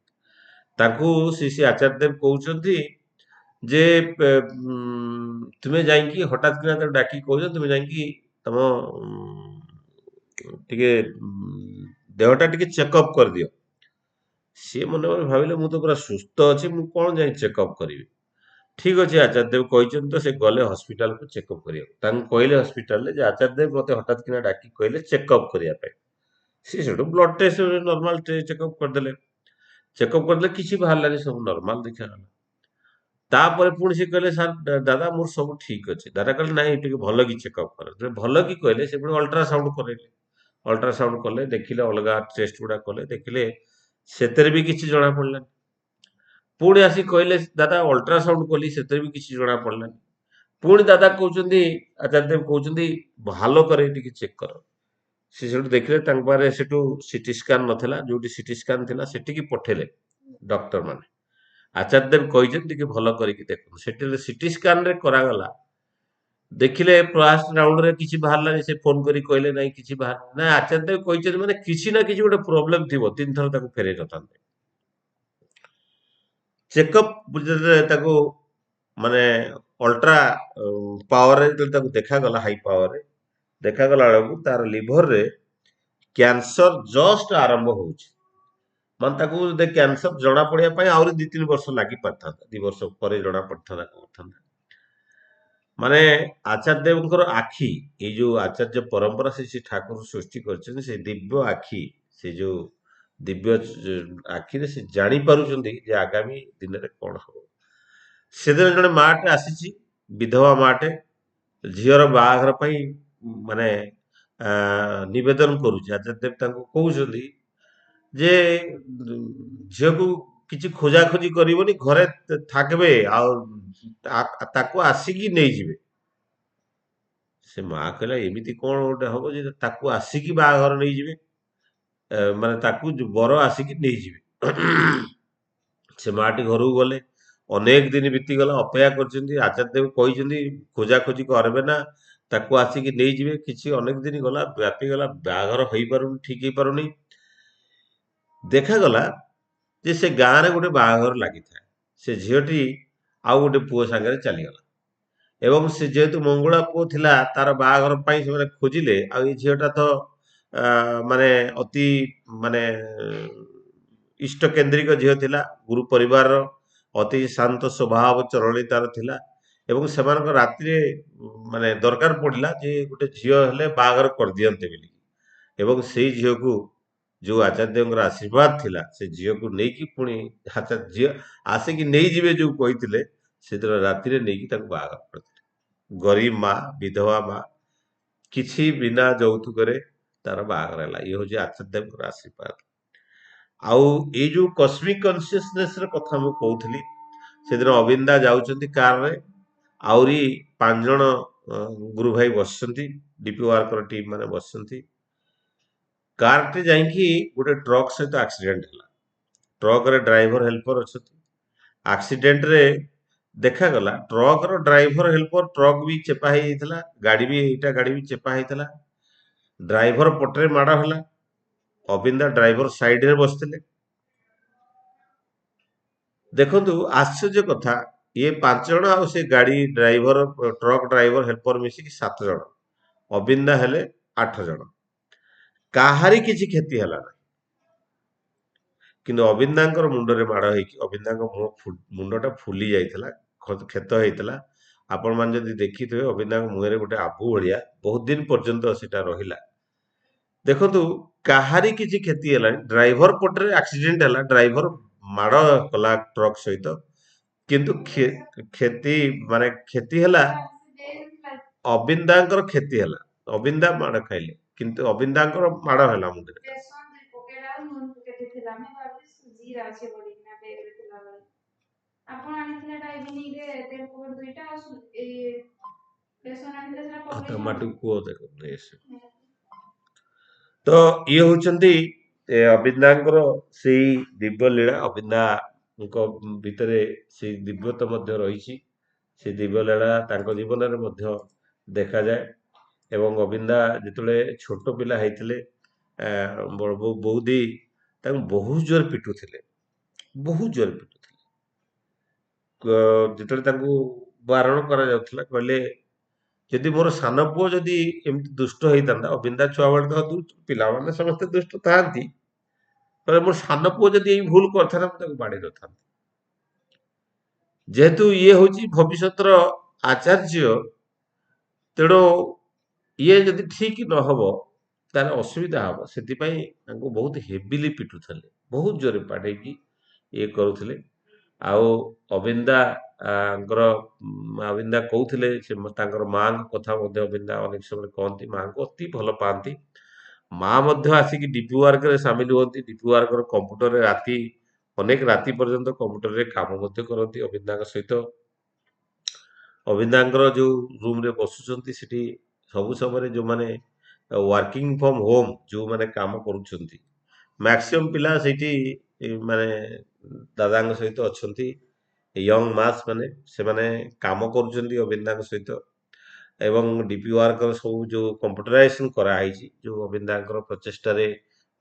ତାଙ୍କୁ ଶ୍ରୀ ଆଚାର୍ଯ୍ୟଦେବ କହୁଛନ୍ତି ଯେ ତୁମେ ଯାଇକି, ହଠାତ୍ କିନା ତାକୁ ଡାକିକି କହୁଛନ୍ତି, ତୁମେ ଯାଇକି ତମ ଟିକେ ଦେହଟା ଟିକେ ଚେକଅପ୍ କରିଦିଅ। ସିଏ ମନେ ମନେ ଭାବିଲେ, ମୁଁ ତ ପୁରା ସୁସ୍ଥ ଅଛି, ମୁଁ କଣ ଯାଇ ଚେକଅପ୍ କରିବି। ଠିକ ଅଛି, ଆଚାର୍ଯ୍ୟଦେବ କହିଛନ୍ତି ତ। ସେ ଗଲେ ହସ୍ପିଟାଲକୁ ଚେକଅପ୍ କରିବାକୁ। ତାଙ୍କୁ କହିଲେ ହସ୍ପିଟାଲରେ ଯେ ଆଚାର୍ଯ୍ୟଦେବ ମୋତେ ହଠାତ୍ କିନା ଡାକି କହିଲେ ଚେକଅପ୍ କରିବା ପାଇଁ। ସିଏ ସେଠୁ ବ୍ଲଡ ଟେଷ୍ଟ, ନର୍ମାଲ ଚେକଅପ୍ କରିଦେଲେ। ଚେକଅପ୍ କରିଦେଲେ, କିଛି ବାହାରିଲାନି, ସବୁ ନର୍ମାଲ ଦେଖାଗଲା। ତାପରେ ପୁଣି ସେ କହିଲେ, ସାର୍ ଦାଦା ମୋର ସବୁ ଠିକ ଅଛି। ଦାଦା କହିଲେ, ନାଇଁ ଟିକେ ଭଲ କି ଚେକଅପ୍ କର। ଯେତେବେଳେ ଭଲ କି କହିଲେ, ସେ ପୁଣି ଅଲ୍ଟ୍ରାସାଉଣ୍ଡ କରେଇଲେ। ଅଲ୍ଟ୍ରାସାଉଣ୍ଡ କଲେ, ଦେଖିଲେ, ଅଲଗା ଟେଷ୍ଟ ଗୁଡା କଲେ, ଦେଖିଲେ ସେଥିରେ ବି କିଛି ଜଣା ପଡିଲାନି। ପୁଣି ଆସି କହିଲେ, ଦାଦା ଅଲ୍ଟ୍ରାସାଉଣ୍ଡ କଲି, ସେଥିରେ ବି କିଛି ଜଣା ପଡିଲାନି। ପୁଣି ଦାଦା କହୁଛନ୍ତି, ଆଚାର୍ଯ୍ୟଦେବ କହୁଛନ୍ତି, ଭଲ করে ଟିକେ ଚେକ୍ କର। ସେ ସେଠୁ ଦେଖିଲେ, ତାଙ୍କ ପାଖରେ ସେଠୁ ସିଟି ସ୍କାନ ନଥିଲା। ଯୋଉଠି ସିଟି ସ୍କାନ ଥିଲା ସେଠିକି ପଠେଇଲେ ଡକ୍ଟର ମାନେ। ଆଚାର୍ଯ୍ୟଦେବ କହିଛନ୍ତି ଟିକେ ଭଲ କରିକି ଦେଖନ୍ତୁ। ସେଠି ସିଟି ସ୍କାନ ରେ କରାଗଲା, ଦେଖିଲେ ଫାର୍ଷ୍ଟ ରାଉଣ୍ଡରେ କିଛି ବାହାରିଲାନି। ସେ ଫୋନ କରି କହିଲେ, ନାଇଁ କିଛି ବାହାରିଲା ନା। ଆଚାର୍ଯ୍ୟଦେବ କହିଛନ୍ତି ମାନେ କିଛି ନା କିଛି ଗୋଟେ ପ୍ରୋବ୍ଲେମ ଥିବ, 3 ଥର ତାକୁ ଫେରେଇ ନଥାନ୍ତେ। ଚେକଅପ୍ ଯେତେବେଳେ ତାକୁ, ମାନେ ଅଲ୍ଟ୍ରା ପାୱାରରେ ଯେତେବେଳେ ତାକୁ ଦେଖାଗଲା, ହାଇ ପାୱାରରେ ଦେଖାଗଲା ବେଳକୁ ତାର ଲିଭରରେ କ୍ୟାନ୍ସର ଜଷ୍ଟ ଆରମ୍ଭ ହଉଛି। ମାନେ ତାକୁ ଯଦି କ୍ୟାନ୍ସର ଜଣା ପଡିବା ପାଇଁ ଆହୁରି 2-3 ବର୍ଷ ଲାଗି ପାରିଥାନ୍ତା, 2 ବର୍ଷ ପରେ ଜଣା ପଡିଥାନ୍ତା କଣ ଥାନ୍ତା। ମାନେ ଆଚାର୍ଯ୍ୟଦେବଙ୍କର ଆଖି, ଏଇ ଯୋଉ ଆଚାର୍ଯ୍ୟ ପରମ୍ପରା ସେ ଠାକୁର ସୃଷ୍ଟି କରିଛନ୍ତି, ସେ ଦିବ୍ୟ ଆଖି, ସେ ଯୋଉ ଦିବ୍ୟ ଆଖିରେ ସେ ଜାଣି ପାରୁଛନ୍ତି ଯେ ଆଗାମୀ ଦିନରେ କଣ ହବ। ସେଦିନ ଜଣେ ମାଟେ ଆସିଛି, ବିଧବା ମାଟେ, ଝିଅର ବାହାଘର ପାଇଁ ମାନେ ନିବେଦନ କରୁଛି। ଆଚାର୍ଯ୍ୟଦେବ ତାଙ୍କୁ କହୁଛନ୍ତି ଯେ ଝିଅକୁ କିଛି ଖୋଜାଖୋଜି କରିବନି, ଘରେ থাকবে, ଆଉ ତାକୁ ଆସିକି ନେଇଯିବେ। ସେ ମା କହିଲା, ଏମିତି କଣ ଗୋଟେ ହବ ଯେ ତାକୁ ଆସିକି ବାହାଘର ନେଇଯିବେ, ମାନେ ତାକୁ ବର ଆସିକି ନେଇଯିବେ। ସେ ମାଟି ଘରକୁ ଗଲେ। ଅନେକ ଦିନ ବିତିଗଲା, ଅପେକ୍ଷା କରିଛନ୍ତି। ଆଚାର୍ଯ୍ୟଦେବ କହିଛନ୍ତି ଖୋଜାଖୋଜି କରିବେ ନା, ତାକୁ ଆସିକି ନେଇଯିବେ। କିଛି ଅନେକ ଦିନ ଗଲା, ବ୍ୟାପିଗଲା, ବାହାଘର ହେଇପାରୁନି, ଠିକ ହେଇପାରୁନି। ଦେଖାଗଲା ଯେ ସେ ଗାଁରେ ଗୋଟେ ବାହାଘର ଲାଗିଥାଏ। ସେ ଝିଅଟି ଆଉ ଗୋଟେ ପୁଅ ସାଙ୍ଗରେ ଚାଲିଗଲା। ଏବଂ ସେ ଯେହେତୁ ମଙ୍ଗୁଳା ପୁଅ ଥିଲା, ତାର ବାହାଘର ପାଇଁ ସେମାନେ ଖୋଜିଲେ। ଆଉ ଏଇ ଝିଅଟା ତ ମାନେ ଅତି, ମାନେ ଇଷ୍ଟ କେନ୍ଦ୍ରିକ ଝିଅ ଥିଲା, ଗୁରୁ ପରିବାରର, ଅତି ଶାନ୍ତ ସ୍ୱଭାବ ଚଳଣି ତାର ଥିଲା। ଏବଂ ସେମାନଙ୍କ ରାତିରେ ମାନେ ଦରକାର ପଡିଲା ଯେ ଗୋଟେ ଝିଅ ହେଲେ ବାହାଘର କରିଦିଅନ୍ତେ ବୋଲି। ଏବଂ ସେଇ ଝିଅକୁ, ଯୋଉ ଆଚାର୍ଯ୍ୟଙ୍କର ଆଶୀର୍ବାଦ ଥିଲା, ସେ ଝିଅକୁ ନେଇକି ପୁଣି ଝିଅ ଆସିକି ନେଇଯିବେ ଯୋଉ କହିଥିଲେ, ସେଦିନ ରାତିରେ ନେଇକି ତାକୁ ବାହାଘର କରିଥିଲେ। ଗରିବ ମା, ବିଧବା ମା, କିଛି ବିନା ଯୌତୁକରେ ତାର ବାହାଘର ହେଲା। ଇଏ ହଉଛି ଆଚାର୍ଯ୍ୟଙ୍କର ଆଶୀର୍ବାଦ। ଆଉ ଏଇ ଯୋଉ କସ୍ମିକ କନସିୟସନେସ ର କଥା ମୁଁ କହୁଥିଲି, ସେଦିନ ଅବିନ୍ଦା ଯାଉଛନ୍ତି କାରରେ, ଆହୁରି 5 ଜଣ ଗୁରୁ ଭାଇ ବସିଛନ୍ତି, ଡିପି ୱାର୍କର ଟିମ୍ ମାନେ ବସିଛନ୍ତି। କାରଟି ଯାଇକି ଗୋଟେ ଟ୍ରକ୍ ସହିତ ଆକ୍ସିଡେଣ୍ଟ ହେଲା। ଟ୍ରକରେ ଡ୍ରାଇଭର ହେଲ୍ପର ଅଛନ୍ତି। ଆକ୍ସିଡେଣ୍ଟରେ ଦେଖାଗଲା ଟ୍ରକର ଡ୍ରାଇଭର ହେଲ୍ପର, ଟ୍ରକ୍ ବି ଚେପା ହେଇଯାଇଥିଲା, ଗାଡି ବି, ଏଇଟା ଗାଡି ବି ଚେପା ହେଇଥିଲା। ଡ୍ରାଇଭର ପଟରେ ମାଡ ହେଲା। ଅବିନ୍ଦା ଡ୍ରାଇଭର ସାଇଡରେ ବସିଥିଲେ। ଦେଖନ୍ତୁ ଆଶ୍ଚର୍ଯ୍ୟ କଥା, ଇଏ 5 ଜଣ ଆଉ ସେ ଗାଡି ଡ୍ରାଇଭର, ଟ୍ରକ୍ ଡ୍ରାଇଭର ହେଲ୍ପର ମିଶିକି 7 ଜଣ। ଅବିନ୍ଦା ହେଲେ 8 ଜଣ। କାହାରି କିଛି କ୍ଷତି ହେଲା ନାହିଁ। କିନ୍ତୁ ଅବିନ୍ଦାଙ୍କର ମୁଣ୍ଡରେ ମାଡ଼ ହେଇକି ଅବିନ୍ଦାଙ୍କ ମୁଣ୍ଡଟା ଫୁଲି ଯାଇଥିଲା, କ୍ଷତ ହେଇଥିଲା। ଆପଣମାନେ ଯଦି ଦେଖିଥିବେ ଅବିନ୍ଦାଙ୍କ ମୁହଁରେ ଗୋଟେ ଆବୁ ଭଳିଆ ବହୁତ ଦିନ ପର୍ଯ୍ୟନ୍ତ ସେଟା ରହିଲା। ଦେଖନ୍ତୁ, କାହାରି କିଛି କ୍ଷତି ହେଲାନି, ଡ୍ରାଇଭର ପଟରେ ଆକ୍ସିଡେଣ୍ଟ ହେଲା, ଡ୍ରାଇଭର ମାଡ଼ କଲା ଟ୍ରକ୍ ସହିତ, କିନ୍ତୁ କ୍ଷତି ମାନେ କ୍ଷତି ହେଲା ଅବିନ୍ଦାଙ୍କର କ୍ଷତି ହେଲା। ଅବିନ୍ଦା ମାଡ଼ ଖାଇଲେ, କିନ୍ତୁ ଅବିନ୍ଦାଙ୍କର ମାଡ଼ ହେଲା ମୁଣ୍ଡରେ। ମାଟିକୁ କୁହ ଦେଖ ନେଇ ଆସିବ। ତ ଇଏ ହଉଛନ୍ତି ଅବିନ୍ଦାଙ୍କର ସେଇ ଦିବ୍ୟ ଲୀଳା। ଅବିନ୍ଦାଙ୍କ ଭିତରେ ସେଇ ଦିବ୍ୟତ୍ୱ ମଧ୍ୟ ରହିଛି। ସେ ଦିବ୍ୟ ଲୀଳା ତାଙ୍କ ଜୀବନରେ ମଧ୍ୟ ଦେଖାଯାଏ। ଏବଂ ଅବିନ୍ଦା ଯେତେବେଳେ ଛୋଟ ପିଲା ହେଇଥିଲେ, ବୌଦି ତାଙ୍କୁ ବହୁତ ଜୋର ପିଟୁଥିଲେ, ବହୁତ ଜୋର ପିଟୁଥିଲେ। ଯେତେବେଳେ ତାଙ୍କୁ ବାରଣ କରାଯାଉଥିଲା, କହିଲେ ଯଦି ମୋର ସାନ ପୁଅ ଯଦି ଏମିତି ଦୁଷ୍ଟ ହେଇଥାନ୍ତା, ଅବିନ୍ଦା ଛୁଆବେଳେ ତ ପିଲାମାନେ ସମସ୍ତେ ଦୁଷ୍ଟ ଥାଆନ୍ତି, କହିଲେ ମୋର ସାନ ପୁଅ ଯଦି ଏଇ ଭୁଲ କରିଥାନ୍ତା ମୁଁ ତାକୁ ବାଡେଇ ନଥାନ୍ତି। ଯେହେତୁ ଇଏ ହଉଛି ଭବିଷ୍ୟତର ଆଚାର୍ଯ୍ୟ, ତେଣୁ ଇଏ ଯଦି ଠିକ ନହବ ତାହେଲେ ଅସୁବିଧା ହବ। ସେଥିପାଇଁ ତାଙ୍କୁ ବହୁତ ହେଭିଲି ପିଟୁଥିଲେ, ବହୁତ ଜୋରେ ବାଡେଇକି ଇଏ କରୁଥିଲେ। ଆଉ ଅବିନ୍ଦା କହୁଥିଲେ, ସେ ତାଙ୍କର ମାଙ୍କ କଥା ମଧ୍ୟ ଅବିନ୍ଦା ଅନେକ ସମୟରେ କହନ୍ତି, ମାଙ୍କୁ ଅତି ଭଲ ପାଆନ୍ତି। ମା ମଧ୍ୟ ଆସିକି ଡିପି ୱାର୍କରେ ସାମିଲ ହୁଅନ୍ତି। ଡିପି ୱାର୍କର କମ୍ପ୍ୟୁଟରରେ ଅନେକ ରାତି ପର୍ଯ୍ୟନ୍ତ କମ୍ପ୍ୟୁଟରରେ କାମ ମଧ୍ୟ କରନ୍ତି ଅବିନ୍ଦାଙ୍କ ସହିତ। ଅବିନ୍ଦାଙ୍କର ଯୋଉ ରୁମରେ ବସୁଛନ୍ତି, ସେଠି ସବୁ ସମୟରେ ଯୋଉମାନେ ୱାର୍କିଂ ଫ୍ରମ ହୋମ ଯୋଉମାନେ କାମ କରୁଛନ୍ତି, ମ୍ୟାକ୍ସିମମ୍ ପିଲା ସେଇଠି ମାନେ ଦାଦାଙ୍କ ସହିତ ଅଛନ୍ତି। ୟଙ୍ଗ ମାସ୍ ମାନେ ସେମାନେ କାମ କରୁଛନ୍ତି ଅବିନ୍ଦାଙ୍କ ସହିତ। ଏବଂ ଡିପି ୱାର୍କର ସବୁ ଯୋଉ କମ୍ପ୍ୟୁଟରାଇଜେସନ କରାହେଇଛି, ଯୋଉ ଅବିନ୍ଦାଙ୍କର ପ୍ରଚେଷ୍ଟାରେ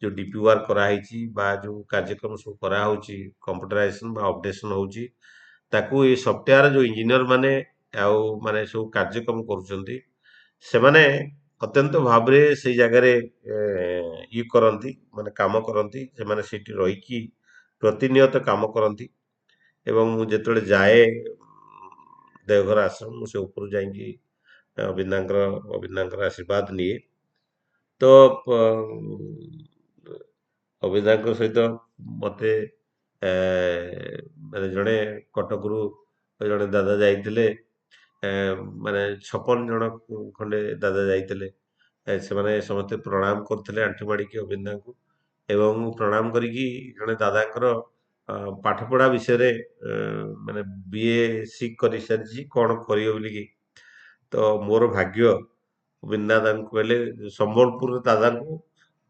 ଯୋଉ ଡିପି ୱାର୍କ କରାହେଇଛି ବା ଯୋଉ କାର୍ଯ୍ୟକ୍ରମ ସବୁ କରାହଉଛି, କମ୍ପ୍ୟୁଟରାଇଜେସନ ବା ଅପଡେସନ ହଉଛି, ତାକୁ ଏଇ ସଫ୍ଟୱେୟାର ଯୋଉ ଇଞ୍ଜିନିୟର ମାନେ ଆଉ ମାନେ ସବୁ କାର୍ଯ୍ୟକ୍ରମ କରୁଛନ୍ତି, ସେମାନେ ଅତ୍ୟନ୍ତ ଭାବରେ ସେଇ ଜାଗାରେ ଇଏ କରନ୍ତି, ମାନେ କାମ କରନ୍ତି। ସେମାନେ ସେଇଠି ରହିକି ପ୍ରତିନିୟତ କାମ କରନ୍ତି। ଏବଂ ମୁଁ ଯେତେବେଳେ ଯାଏ ଦେଓଘର ଆଶ୍ରମ, ମୁଁ ସେ ଉପରୁ ଯାଇକି ଅବିନ୍ଦାଙ୍କର ଆଶୀର୍ବାଦ ନିଏ। ତ ଅବିନ୍ଦାଙ୍କ ସହିତ ମତେ ମାନେ ଜଣେ କଟକରୁ ଜଣେ ଦାଦା ଯାଇଥିଲେ, ମାନେ 56 ଜଣ ଖଣ୍ଡେ ଦାଦା ଯାଇଥିଲେ। ସେମାନେ ସମସ୍ତେ ପ୍ରଣାମ କରୁଥିଲେ ଆଣ୍ଠୁ ମାଡ଼ିକି ଅବିନ୍ଦାଙ୍କୁ। ଏବଂ ପ୍ରଣାମ କରିକି ଜଣେ ଦାଦାଙ୍କର ପାଠ ପଢା ବିଷୟରେ ମାନେ BA କରିସାରିଛି, କଣ କରିବ ବୋଲିକି। ତ ମୋର ଭାଗ୍ୟ, ଅବିନ୍ଦା ଦାଦାଙ୍କୁ କହିଲେ ସମ୍ବଲପୁର ଦାଦାଙ୍କୁ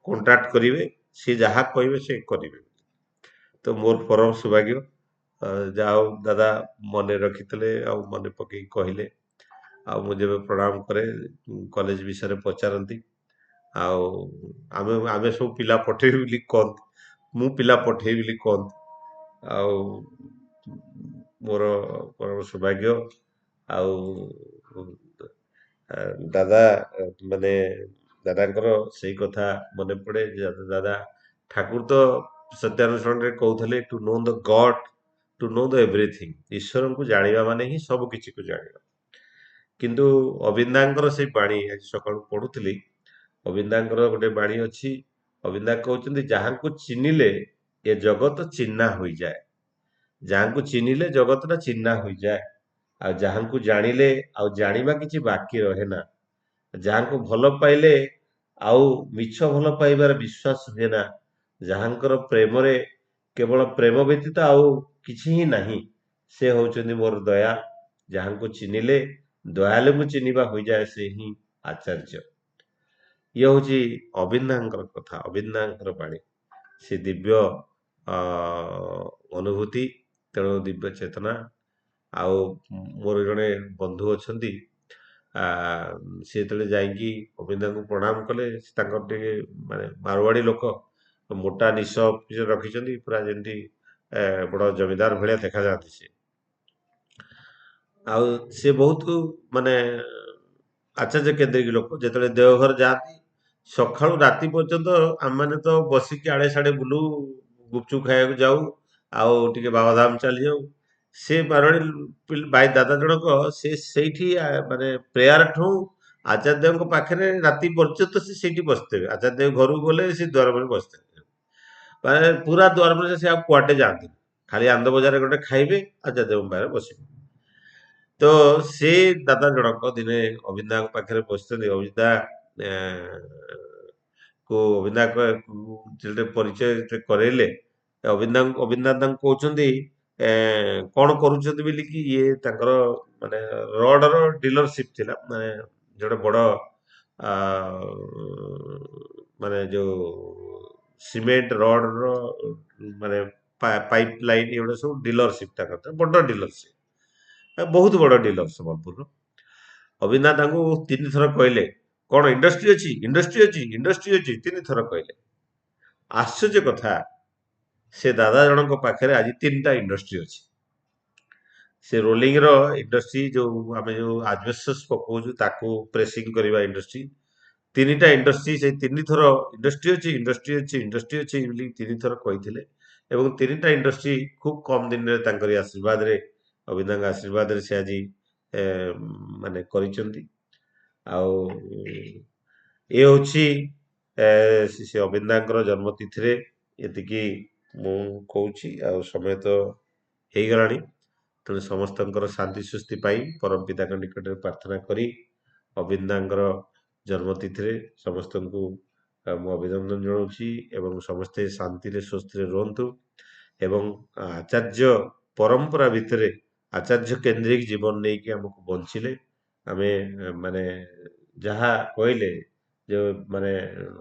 କଣ୍ଟାକ୍ଟ କରିବେ, ସିଏ ଯାହା କହିବେ ସେ କରିବେ। ତ ମୋର ପରମ ସୌଭାଗ୍ୟ। ଯାହା ହଉ ଦାଦା ମନେ ରଖିଥିଲେ ଆଉ ମନେ ପକେଇକି କହିଲେ। ଆଉ ମୁଁ ଯେବେ ପ୍ରଣାମ କରେ, କଲେଜ ବିଷୟରେ ପଚାରନ୍ତି। ଆଉ ଆମେ ଆମେ ସବୁ ପିଲା ପଠେଇବି ବୋଲି କହନ୍ତି, ମୁଁ ପିଲା ପଠେଇବି ବୋଲି କହନ୍ତି। ଆଉ ମୋର ପରମ ସୌଭାଗ୍ୟ। ଆଉ ଦାଦା ମାନେ ଦାଦାଙ୍କର ସେଇ କଥା ମନେ ପଡେ ଯେ ଦାଦା ଠାକୁର ତ ସତ୍ୟାନୁଷ୍ଠାନରେ କହୁଥିଲେ, ଟୁ ନୋ ଦ ଗଡ ଟୁ ନୋ ଦ ଏଭ୍ରିଥିଙ୍ଗ। ଈଶ୍ୱରଙ୍କୁ ଜାଣିବା ମାନେ ହିଁ ସବୁ କିଛିକୁ ଜାଣିବା। କିନ୍ତୁ ଅବିନ୍ଦାଙ୍କର ସେଇ ବାଣୀ ଆଜି ସକାଳୁ ପଢୁଥିଲି। ଅବିନ୍ଦାଙ୍କର ଗୋଟେ ବାଣୀ ଅଛି। ଅବିନ୍ଦା କହୁଛନ୍ତି, ଯାହାଙ୍କୁ ଚିହ୍ନିଲେ ଏ ଜଗତ ଚିହ୍ନା ହୋଇଯାଏ। ଯାହାଙ୍କୁ ଚିହ୍ନିଲେ ଜଗତଟା ଚିହ୍ନା ହୋଇଯାଏ। ଆଉ ଯାହାଙ୍କୁ ଜାଣିଲେ ଆଉ ଜାଣିବା କିଛି ବାକି ରହେ ନା। ଯାହାଙ୍କୁ ଭଲ ପାଇଲେ ଆଉ ମିଛ ଭଲ ପାଇବାର ବିଶ୍ୱାସ ହୁଏ ନା। ଯାହାଙ୍କର ପ୍ରେମରେ କେବଳ ପ୍ରେମ ବ୍ୟତୀତ ଆଉ କିଛି ହିଁ ନାହିଁ, ସେ ହଉଛନ୍ତି ମୋର ଦୟା। ଯାହାଙ୍କୁ ଚିହ୍ନିଲେ ଦୟାଲୁଙ୍କୁ ଚିହ୍ନିବା ହୋଇଯାଏ, ସେ ହିଁ ଆଚାର୍ଯ୍ୟ। ଇଏ ହଉଛି ଅବିନ୍ଦାଙ୍କର କଥା, ଅବିନ୍ଦାଙ୍କର ବାଣୀ। ସେ ଦିବ୍ୟ ଅନୁଭୂତି, ତେଣୁ ଦିବ୍ୟ ଚେତନା। ଆଉ ମୋର ଜଣେ ବନ୍ଧୁ ଅଛନ୍ତି, ସେ ଯେତେବେଳେ ଯାଇକି ଅବିନ୍ଦାଙ୍କୁ ପ୍ରଣାମ କଲେ, ସେ ତାଙ୍କର ଟିକେ ମାନେ ମାରୱାଡି ଲୋକ, ମୋଟା ନିଶ ରଖିଛନ୍ତି, ପୁରା ଯେମିତି ବଡ ଜମିଦାର ଭଳିଆ ଦେଖାଯାଆନ୍ତି ସେ। ଆଉ ସେ ବହୁତ ମାନେ ଆଚାର୍ଯ୍ୟ କେନ୍ଦ୍ରିକ ଲୋକ। ଯେତେବେଳେ ଦେଓଘର ଯାଆନ୍ତି, ସକାଳୁ ରାତି ପର୍ଯ୍ୟନ୍ତ ଆମମାନେ ତ ବସିକି ଆଡେ ସାଡେ ବୁଲୁ, ଗୁପଚୁପ ଖାଇବାକୁ ଯାଉ ଆଉ ଟିକେ ବାବାଧାମ ଚାଲିଯାଉ। ସେ ବାରଣୀ ଭାଇ ଦାଦା ଜଣକ ସେ ସେଇଠି ମାନେ ପ୍ରେୟାର ଠୁ ଆଚାର୍ଯ୍ୟଙ୍କ ପାଖରେ ରାତି ପର୍ଯ୍ୟନ୍ତ ସେ ସେଇଠି ବସିଥିବେ। ଆଚାର୍ଯ୍ୟ ଘରକୁ ଗଲେ ସେ ଦ୍ୱାର ଉପରେ ବସିଥିବେ। ମାନେ ପୁରା ଦ୍ୱାର ପରେ ସେ ଆଉ କୁଆଡେ ଯାଆନ୍ତିନି। ଖାଲି ଆନନ୍ଦ ବଜାରରେ ଗୋଟେ ଖାଇବେ, ଆଚାର୍ଯ୍ୟଙ୍କ ପାଖରେ ବସିବେ। ତ ସେ ଦାଦା ଜଣକ ଦିନେ ଅବିନ୍ଦାଙ୍କ ପାଖରେ ବସିଛନ୍ତି। ଅବିନ୍ଦା କୁ ଅବିନ୍ଦାଙ୍କ ଯେତେବେଳେ ପରିଚୟ ଯେତେବେଳେ କରାଇଲେ, ଅବିନ୍ଦା ତାଙ୍କୁ କହୁଛନ୍ତି କଣ କରୁଛନ୍ତି ବୋଲିକି। ଇଏ ତାଙ୍କର ମାନେ ରଡର ଡିଲରସିପ ଥିଲା। ମାନେ ଜଣେ ବଡ ଆ, ମାନେ ଯୋଉ ସିମେଣ୍ଟ ରଡର ମାନେ ପାଇପ ଲାଇନ ଏଗୁଡା ସବୁ ଡିଲରସିପ ତାଙ୍କର ଥିଲା। ବଡ ଡିଲରସିପ, ବହୁତ ବଡ ଡିଲର ସମ୍ବଲପୁରର। ଅବିନାଶ ତାଙ୍କୁ 3 ଥର କହିଲେ କଣ ଇଣ୍ଡଷ୍ଟ୍ରି ଅଛି, ଇଣ୍ଡଷ୍ଟ୍ରି ଅଛି, ଇଣ୍ଡଷ୍ଟ୍ରି ଅଛି, 3 ଥର କହିଲେ। ଆଶ୍ଚର୍ଯ୍ୟ କଥା, ସେ ଦାଦା ଜଣଙ୍କ ପାଖରେ ଆଜି 3ଟା ଇଣ୍ଡଷ୍ଟ୍ରି ଅଛି। ସେ ରୋଲିଂ ର ଇଣ୍ଡଷ୍ଟ୍ରି, ଯୋଉ ଆମେ ଯୋଉ ଆଜବେଷ୍ଟସ୍ ପକଉଛୁ ତାକୁ ପ୍ରେସିଂ କରିବା ଇଣ୍ଡଷ୍ଟ୍ରି, 3ଟା ଇଣ୍ଡଷ୍ଟ୍ରି। ସେଇ 3 ଥର ଇଣ୍ଡଷ୍ଟ୍ରି ଅଛି, ଇଣ୍ଡଷ୍ଟ୍ରି ଅଛି, ଇଣ୍ଡଷ୍ଟ୍ରି ଅଛି ବୋଲି 3 ଥର କହିଥିଲେ। ଏବଂ 3ଟା ଇଣ୍ଡଷ୍ଟ୍ରି ଖୁବ କମ ଦିନରେ ତାଙ୍କରି ଆଶୀର୍ବାଦରେ, ଅବିନ୍ଦାଙ୍କ ଆଶୀର୍ବାଦରେ ସେ ଆଜି ଏ, ମାନେ କରିଛନ୍ତି। ଆଉ ଏ ହଉଛି ଶ୍ରୀ ଅବିନ୍ଦାଙ୍କର ଜନ୍ମ ତିଥିରେ ଏତିକି ମୁଁ କହୁଛି। ଆଉ ସମୟ ତ ହେଇଗଲାଣି, ତେଣୁ ସମସ୍ତଙ୍କର ଶାନ୍ତି ସୁସ୍ଥି ପାଇଁ ପରମ ପିତାଙ୍କ ନିକଟରେ ପ୍ରାର୍ଥନା କରି ଅବିନ୍ଦାଙ୍କର ଜନ୍ମତିଥିରେ ସମସ୍ତଙ୍କୁ ମୁଁ ଅଭିନନ୍ଦନ ଜଣାଉଛି। ଏବଂ ସମସ୍ତେ ଶାନ୍ତିରେ ସ୍ୱସ୍ଥିରେ ରୁହନ୍ତୁ। ଏବଂ ଆଚାର୍ଯ୍ୟ ପରମ୍ପରା ଭିତରେ ଆଚାର୍ଯ୍ୟ କେନ୍ଦ୍ରିକ ଜୀବନ ନେଇକି ଆମକୁ ବଞ୍ଚିଲେ ଆମେ ମାନେ ଯାହା କହିଲେ, ଯେ ମାନେ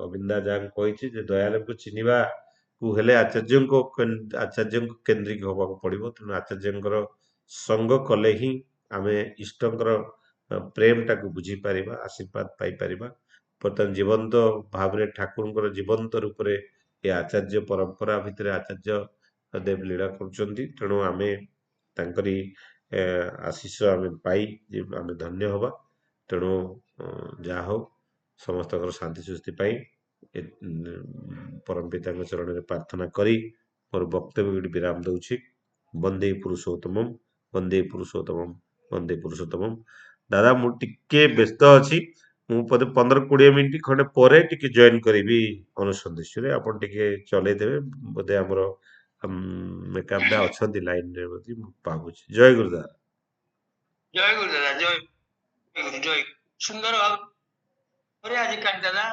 ଅବିନ୍ଦା ଯାହାକୁ କହିଛି ଯେ ଦୟାଳୁଙ୍କୁ ଚିହ୍ନିବାକୁ ହେଲେ ଆଚାର୍ଯ୍ୟଙ୍କୁ କେନ୍ଦ୍ରିକ ହବାକୁ ପଡିବ। ତେଣୁ ଆଚାର୍ଯ୍ୟଙ୍କର ସଙ୍ଗ କଲେ ହିଁ ଆମେ ଇଷ୍ଟଙ୍କର ପ୍ରେମଟାକୁ ବୁଝିପାରିବା, ଆଶୀର୍ବାଦ ପାଇପାରିବା। ବର୍ତ୍ତମାନ ଜୀବନ୍ତ ଭାବରେ ଠାକୁରଙ୍କର ଜୀବନ୍ତ ରୂପରେ ଏ ଆଚାର୍ଯ୍ୟ ପରମ୍ପରା ଭିତରେ ଆଚାର୍ଯ୍ୟ ଦେବ ଲୀଳା କରୁଛନ୍ତି। ତେଣୁ ଆମେ ତାଙ୍କରି ଆଶିଷ ଆମେ ପାଇ ଆମେ ଧନ୍ୟ ହବା। ତେଣୁ ଯାହା ହଉ, ସମସ୍ତଙ୍କର ଶାନ୍ତି ସୃଷ୍ଟି ପାଇଁ ପରମ ପିତାଙ୍କ ଚରଣରେ ପ୍ରାର୍ଥନା କରି ମୋର ବକ୍ତବ୍ୟ ଏଠି ବିରାମ ଦଉଛି। ବନ୍ଦେ ପୁରୁଷୋତ୍ତମମ୍, ବନ୍ଦେ ପୁରୁଷୋତ୍ତମମ୍, ବନ୍ଦେ ପୁରୁଷୋତ୍ତମମ୍। ଦାଦା ମୁଁ ଟିକେ ବ୍ୟସ୍ତ ଅଛି, ମୁଁ ବୋଧେ 15-20 ମିନିଟ୍ ଖଣ୍ଡେ ପରେ ଟିକେ ଜଏନ୍ କରିବି ଅନୁସନ୍ଧେଶରେ। ଆପଣ ଟିକେ ଚଲେଇଦେବେ, ବୋଧେ ଆମର ମେକାପ ଦା ଅଛନ୍ତି ଲାଇନରେ ବୋଧେ, ମୁଁ ଭାବୁଛି। ଜୟ ଗୁରୁଦାସ। ଜୟ ଗୁରୁ ଦାଦା, ଜୟ ଗୁରୁ, ଜୟ ଗୁରୁ। ସୁନ୍ଦର ଭାବରେ ଆଜି କାଲି ଦାଦା